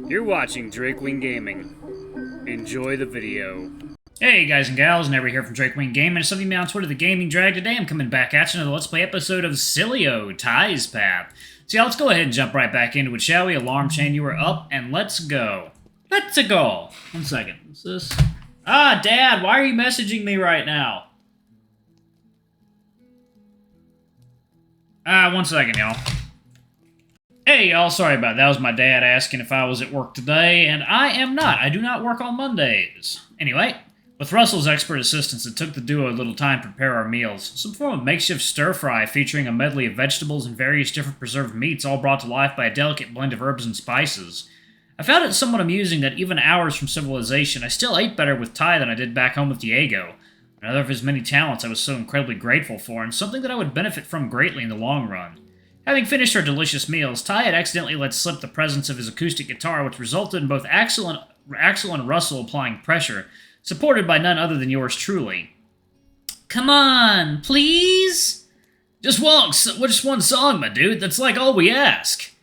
You're watching Drakewing Gaming. Enjoy the video. Hey guys and gals, Never here from Drakewing Gaming. And some of you on Twitter, The Gaming Drag. Today I'm coming back at you another Let's Play episode of Sileo, Ty's Path. So yeah, let's go ahead and jump right back into it, shall we? Alarm chain, you are up, and let's go. Let's go. 1 second. What's this? Ah, Dad, why are you messaging me right now? 1 second, y'all. Hey, y'all, sorry about that. That was my dad asking if I was at work today, and I am not. I do not work on Mondays. Anyway, with Russell's expert assistance, it took the duo a little time to prepare our meals. Some form of makeshift stir-fry featuring a medley of vegetables and various different preserved meats, all brought to life by a delicate blend of herbs and spices. I found it somewhat amusing that even hours from civilization, I still ate better with Ty than I did back home with Diego. Another of his many talents I was so incredibly grateful for, and something that I would benefit from greatly in the long run. Having finished our delicious meals, Ty had accidentally let slip the presence of his acoustic guitar, which resulted in both Axel and Russell applying pressure, supported by none other than yours truly. Come on, please? Just one song, my dude. That's like all we ask.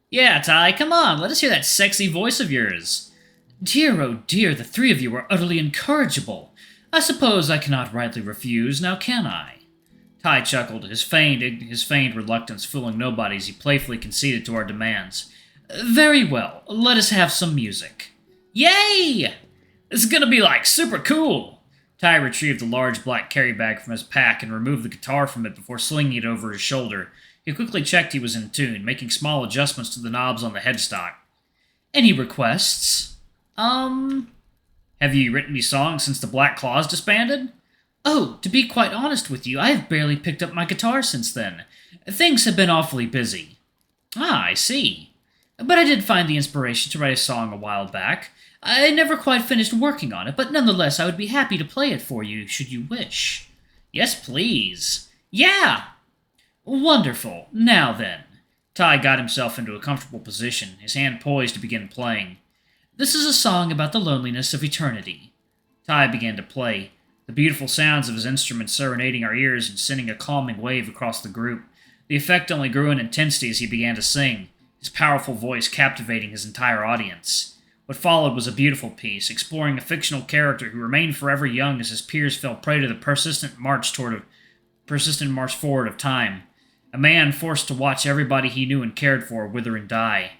Yeah, Ty, come on, let us hear that sexy voice of yours. Dear, oh dear, the three of you are utterly incorrigible. I suppose I cannot rightly refuse, now can I? Ty chuckled, his feigned reluctance fooling nobody as he playfully conceded to our demands. Very well, let us have some music. Yay! This is gonna be, like, super cool! Ty retrieved the large black carry bag from his pack and removed the guitar from it before slinging it over his shoulder. He quickly checked he was in tune, making small adjustments to the knobs on the headstock. Any requests? Have you written any songs since the Black Claws disbanded? Oh, to be quite honest with you, I have barely picked up my guitar since then. Things have been awfully busy. Ah, I see. But I did find the inspiration to write a song a while back. I never quite finished working on it, but nonetheless I would be happy to play it for you, should you wish. Yes, please. Yeah! Wonderful. Now then. Ty got himself into a comfortable position, his hand poised to begin playing. This is a song about the loneliness of eternity. Ty began to play, the beautiful sounds of his instrument serenading our ears and sending a calming wave across the group. The effect only grew in intensity as he began to sing, his powerful voice captivating his entire audience. What followed was a beautiful piece, exploring a fictional character who remained forever young as his peers fell prey to the persistent march forward of time. A man forced to watch everybody he knew and cared for wither and die.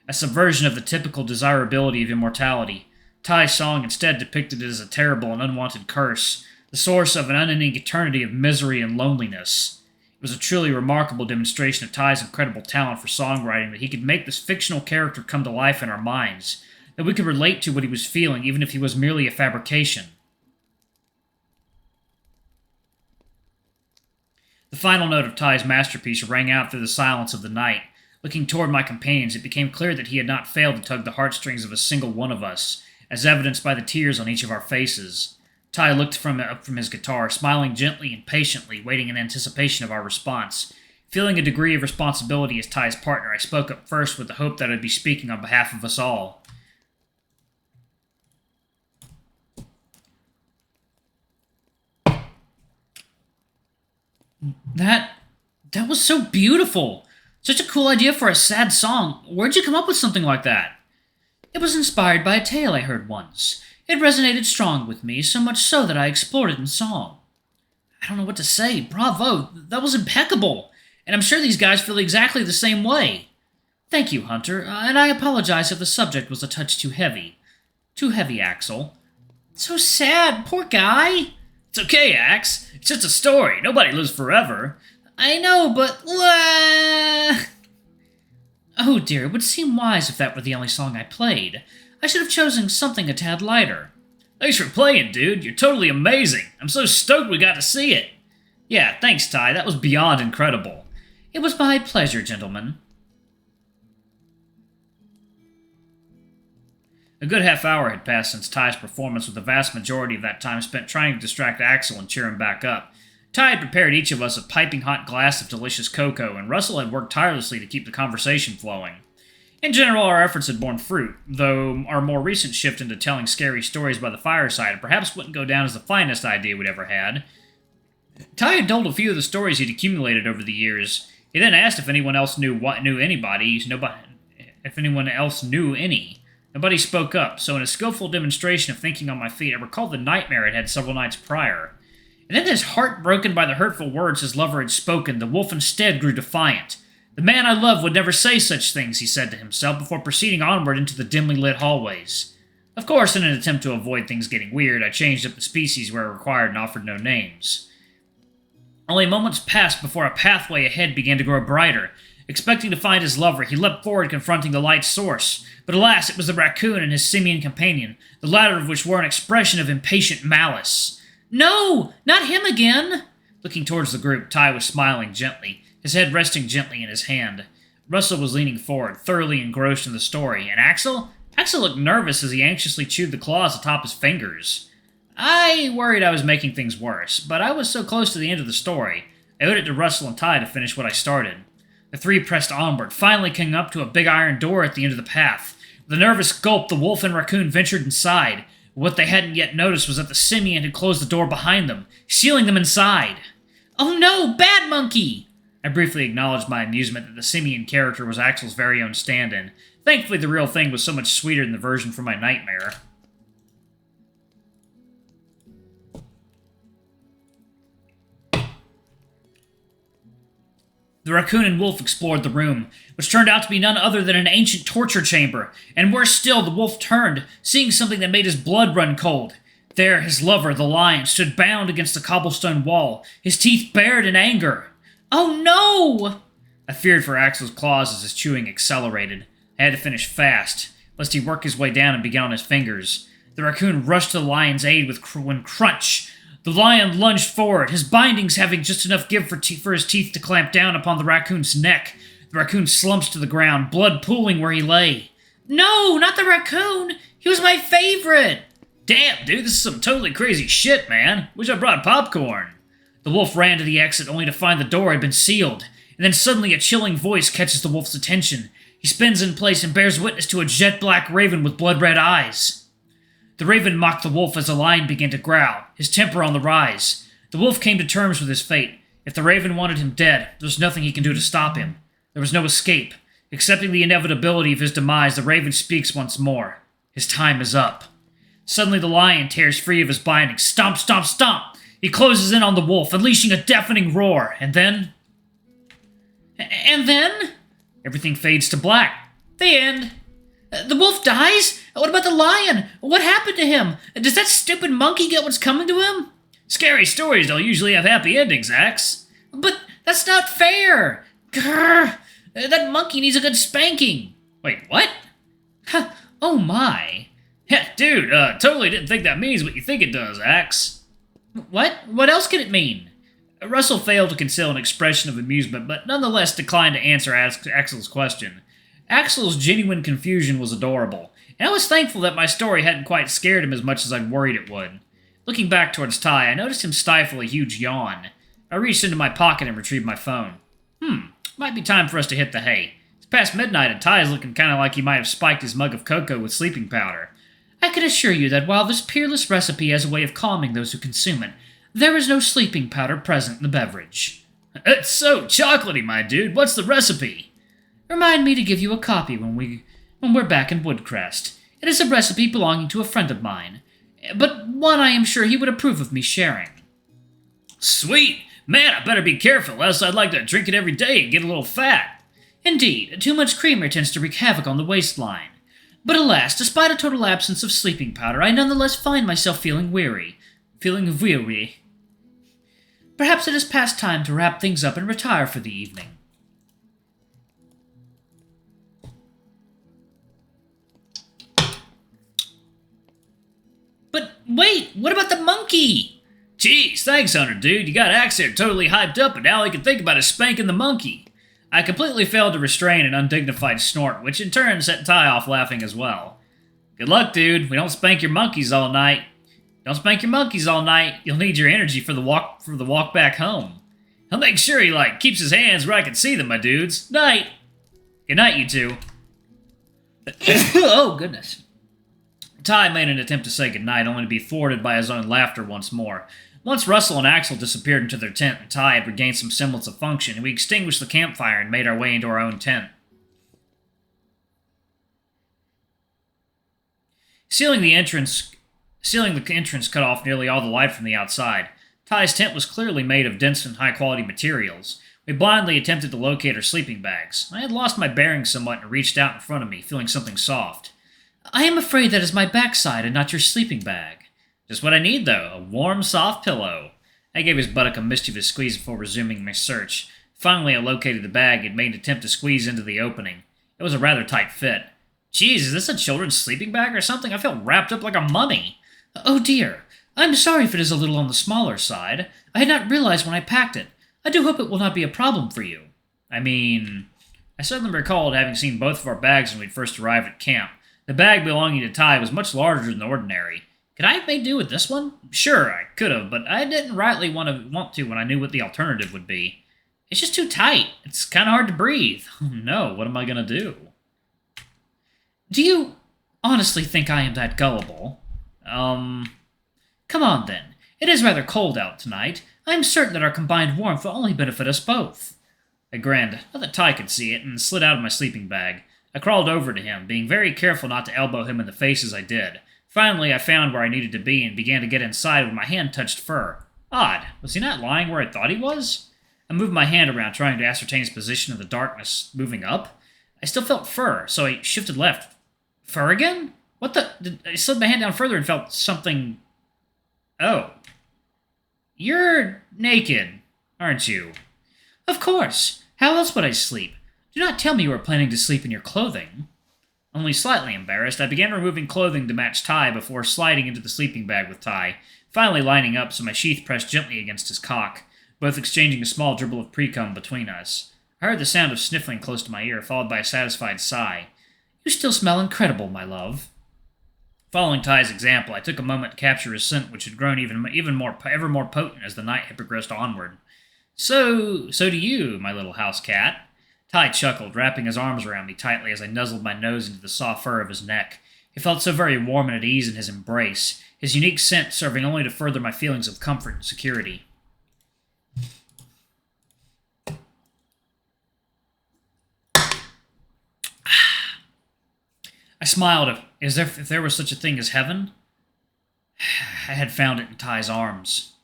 A subversion of the typical desirability of immortality, Ty's song instead depicted it as a terrible and unwanted curse, the source of an unending eternity of misery and loneliness. It was a truly remarkable demonstration of Ty's incredible talent for songwriting that he could make this fictional character come to life in our minds, that we could relate to what he was feeling even if he was merely a fabrication. The final note of Ty's masterpiece rang out through the silence of the night. Looking toward my companions, it became clear that he had not failed to tug the heartstrings of a single one of us, as evidenced by the tears on each of our faces. Ty looked up from his guitar, smiling gently and patiently, waiting in anticipation of our response. Feeling a degree of responsibility as Ty's partner, I spoke up first with the hope that I would be speaking on behalf of us all. That was so beautiful! Such a cool idea for a sad song. Where'd you come up with something like that? It was inspired by a tale I heard once. It resonated strong with me, so much so that I explored it in song. I don't know what to say. Bravo! That was impeccable! And I'm sure these guys feel exactly the same way. Thank you, Hunter, and I apologize if the subject was a touch too heavy. Too heavy, Axel. So sad, poor guy! It's okay, Ax. It's just a story. Nobody lives forever. I know, but... Oh dear, it would seem wise if that were the only song I played. I should have chosen something a tad lighter. Thanks for playing, dude. You're totally amazing. I'm so stoked we got to see it. Yeah, thanks, Ty. That was beyond incredible. It was my pleasure, gentlemen. A good half hour had passed since Ty's performance, with the vast majority of that time spent trying to distract Axel and cheer him back up. Ty had prepared each of us a piping hot glass of delicious cocoa, and Russell had worked tirelessly to keep the conversation flowing. In general, our efforts had borne fruit, though our more recent shift into telling scary stories by the fireside perhaps wouldn't go down as the finest idea we'd ever had. Ty had told a few of the stories he'd accumulated over the years. He then asked if anyone else knew any. Nobody spoke up, so in a skillful demonstration of thinking on my feet, I recalled the nightmare I'd had several nights prior. And then, his heart broken by the hurtful words his lover had spoken, the wolf instead grew defiant. The man I love would never say such things, he said to himself, before proceeding onward into the dimly lit hallways. Of course, in an attempt to avoid things getting weird, I changed up the species where required and offered no names. Only moments passed before a pathway ahead began to grow brighter. Expecting to find his lover, he leapt forward, confronting the light's source. But alas, it was the raccoon and his simian companion, the latter of which wore an expression of impatient malice. "No! Not him again!" Looking towards the group, Ty was smiling gently, his head resting gently in his hand. Russell was leaning forward, thoroughly engrossed in the story, and Axel looked nervous as he anxiously chewed the claws atop his fingers. I worried I was making things worse, but I was so close to the end of the story, I owed it to Russell and Ty to finish what I started. The three pressed onward, finally coming up to a big iron door at the end of the path. With a nervous gulp, the wolf and raccoon ventured inside. What they hadn't yet noticed was that the simian had closed the door behind them, sealing them inside. "Oh no, bad monkey!" I briefly acknowledged my amusement that the simian character was Axel's very own stand-in. Thankfully, the real thing was so much sweeter than the version from my nightmare. The raccoon and wolf explored the room, which turned out to be none other than an ancient torture chamber, and worse still, the wolf turned, seeing something that made his blood run cold. There, his lover, the lion, stood bound against the cobblestone wall, his teeth bared in anger. "Oh no!" I feared for Axel's claws as his chewing accelerated. I had to finish fast, lest he work his way down and begin on his fingers. The raccoon rushed to the lion's aid when crunch! The lion lunged forward, his bindings having just enough give for his teeth to clamp down upon the raccoon's neck. The raccoon slumps to the ground, blood pooling where he lay. "No, not the raccoon! He was my favorite!" "Damn, dude, this is some totally crazy shit, man. Wish I brought popcorn." The wolf ran to the exit only to find the door had been sealed. And then suddenly a chilling voice catches the wolf's attention. He spins in place and bears witness to a jet-black raven with blood-red eyes. The raven mocked the wolf as the lion began to growl, his temper on the rise. The wolf came to terms with his fate. If the raven wanted him dead, there was nothing he could do to stop him. There was no escape. Accepting the inevitability of his demise, the raven speaks once more. His time is up. Suddenly the lion tears free of his binding. Stomp, stomp, stomp! He closes in on the wolf, unleashing a deafening roar. And then... everything fades to black. The end. The wolf dies? What about the lion? What happened to him? Does that stupid monkey get what's coming to him? Scary stories don't usually have happy endings, Axe. But that's not fair. Grrr. That monkey needs a good spanking. Wait, what? Huh. Oh my. Yeah, dude, totally didn't think that means what you think it does, Axe. What? What else could it mean? Russell failed to conceal an expression of amusement, but nonetheless declined to answer Axel's question. Axel's genuine confusion was adorable, and I was thankful that my story hadn't quite scared him as much as I'd worried it would. Looking back towards Ty, I noticed him stifle a huge yawn. I reached into my pocket and retrieved my phone. Might be time for us to hit the hay. It's past midnight and Ty is looking kind of like he might have spiked his mug of cocoa with sleeping powder. I can assure you that while this peerless recipe has a way of calming those who consume it, there is no sleeping powder present in the beverage. It's so chocolatey, my dude. What's the recipe? Remind me to give you a copy when we're back in Woodcrest. It is a recipe belonging to a friend of mine, but one I am sure he would approve of me sharing. Sweet! Man, I better be careful, else I'd like to drink it every day and get a little fat. Indeed, too much creamer tends to wreak havoc on the waistline. But alas, despite a total absence of sleeping powder, I nonetheless find myself feeling weary. Perhaps it is past time to wrap things up and retire for the evening. But wait, what about the monkey? Jeez, thanks, Hunter, dude. You got Axe there totally hyped up, and now all he can think about is spanking the monkey. I completely failed to restrain an undignified snort, which in turn set Ty off laughing as well. Good luck, dude. We don't spank your monkeys all night. Don't spank your monkeys all night. You'll need your energy for the walk back home. He'll make sure he, keeps his hands where I can see them, my dudes. Night. Good night, you two. Oh, goodness. Ty made an attempt to say goodnight, only to be thwarted by his own laughter once more. Once Russell and Axel disappeared into their tent, and Ty had regained some semblance of function, we extinguished the campfire and made our way into our own tent. Sealing the entrance cut off nearly all the light from the outside. Ty's tent was clearly made of dense and high-quality materials. We blindly attempted to locate our sleeping bags. I had lost my bearings somewhat and reached out in front of me, feeling something soft. I am afraid that is my backside and not your sleeping bag. Just what I need, though, a warm, soft pillow. I gave his buttock a mischievous squeeze before resuming my search. Finally, I located the bag and made an attempt to squeeze into the opening. It was a rather tight fit. Geez, is this a children's sleeping bag or something? I feel wrapped up like a mummy. Oh dear. I'm sorry if it is a little on the smaller side. I had not realized when I packed it. I do hope it will not be a problem for you. I suddenly recalled having seen both of our bags when we first arrived at camp. The bag belonging to Ty was much larger than ordinary. Could I have made do with this one? Sure, I could have, but I didn't rightly want to when I knew what the alternative would be. It's just too tight. It's kind of hard to breathe. Oh no, what am I going to do? Do you honestly think I am that gullible? Come on then. It is rather cold out tonight. I am certain that our combined warmth will only benefit us both. I grinned, not that Ty could see it, and slid out of my sleeping bag. I crawled over to him, being very careful not to elbow him in the face as I did. Finally, I found where I needed to be and began to get inside when my hand touched fur. Odd. Was he not lying where I thought he was? I moved my hand around, trying to ascertain his position in the darkness, moving up. I still felt fur, so I shifted left. Fur again? What the? I slid my hand down further and felt something. Oh. You're naked, aren't you? Of course. How else would I sleep? Do not tell me you are planning to sleep in your clothing. Only slightly embarrassed, I began removing clothing to match Ty before sliding into the sleeping bag with Ty, finally lining up so my sheath pressed gently against his cock, both exchanging a small dribble of pre-cum between us. I heard the sound of sniffling close to my ear, followed by a satisfied sigh. You still smell incredible, my love. Following Ty's example, I took a moment to capture his scent, which had grown ever more potent as the night had progressed onward. So do you, my little house cat. Ty chuckled, wrapping his arms around me tightly as I nuzzled my nose into the soft fur of his neck. It felt so very warm and at ease in his embrace, his unique scent serving only to further my feelings of comfort and security. I smiled. If there was such a thing as heaven, I had found it in Ty's arms.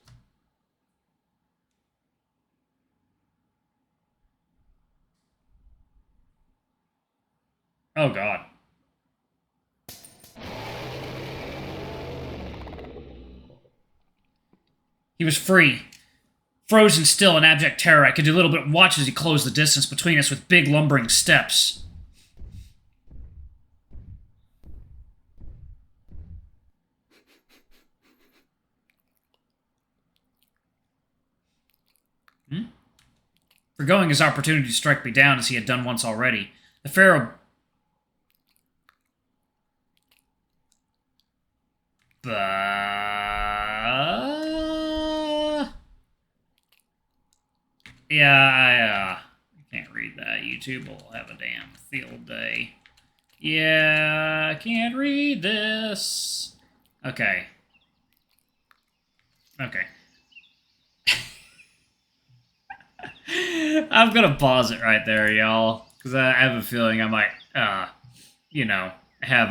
Oh, God. He was free. Frozen still in abject terror, I could deliberately watch as he closed the distance between us with big lumbering steps. Forgoing his opportunity to strike me down as he had done once already, the Pharaoh... Yeah, I can't read that. YouTube will have a damn field day. Yeah, I can't read this. Okay. I'm gonna pause it right there, y'all, because I have a feeling I might, have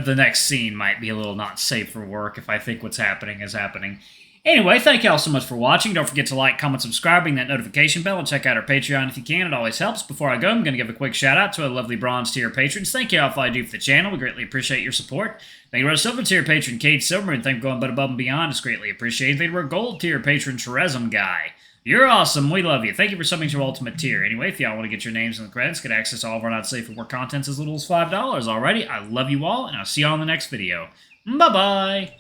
the next scene might be a little not safe for work if I think what's happening is happening. Anyway, thank y'all so much for watching. Don't forget to like, comment, subscribe, ring that notification bell, and check out our Patreon if you can. It always helps. Before I go, I'm going to give a quick shout-out to our lovely bronze tier patrons. Thank you all for all you do for the channel. We greatly appreciate your support. Thank you to our silver tier patron, Kate Silverman. Thank you for going above and beyond. It's greatly appreciated. Thank you to our gold tier patron, Cheresm Guy. You're awesome. We love you. Thank you for subbing to our ultimate tier. Anyway, if y'all want to get your names in the credits, get access to all of our not safe for work contents as little as $5 already. I love you all, and I'll see y'all in the next video. Bye-bye.